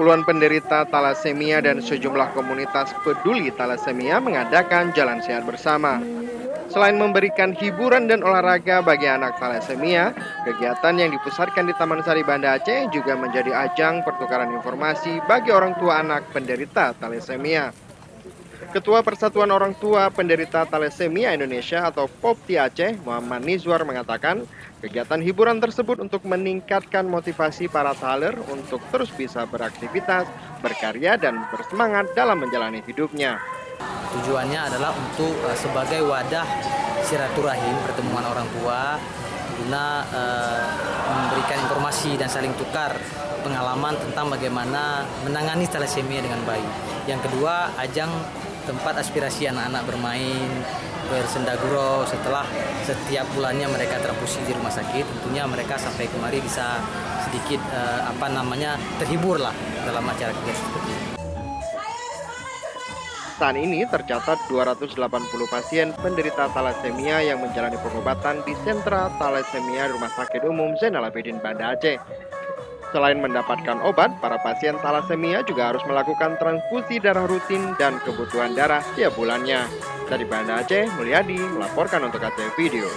Puluhan penderita talasemia dan sejumlah komunitas peduli talasemia mengadakan jalan sehat bersama. Selain memberikan hiburan dan olahraga bagi anak talasemia, kegiatan yang dipusatkan di Taman Sari Banda Aceh juga menjadi ajang pertukaran informasi bagi orang tua anak penderita talasemia. Ketua Persatuan Orang Tua Penderita Talasemia Indonesia atau POPTI Aceh, Muhammad Nizwar mengatakan, kegiatan hiburan tersebut untuk meningkatkan motivasi para taler untuk terus bisa beraktivitas, berkarya, dan bersemangat dalam menjalani hidupnya. Tujuannya adalah untuk sebagai wadah silaturahim pertemuan orang tua guna memberikan informasi dan saling tukar pengalaman tentang bagaimana menangani talasemia dengan baik. Yang kedua, ajang tempat aspirasi anak-anak bermain, bersenda gurau setelah setiap bulannya mereka transfusi di rumah sakit. Tentunya mereka sampai kemari bisa sedikit terhibur lah dalam acara kegiatan seperti ini. Saat ini tercatat 280 pasien penderita talasemia yang menjalani pengobatan di sentra talasemia Rumah Sakit Umum Zainal Abidin Banda Aceh. Selain mendapatkan obat, para pasien talasemia juga harus melakukan transfusi darah rutin dan kebutuhan darah tiap bulannya. Dari Banda Aceh, Mulyadi melaporkan untuk Aceh Video.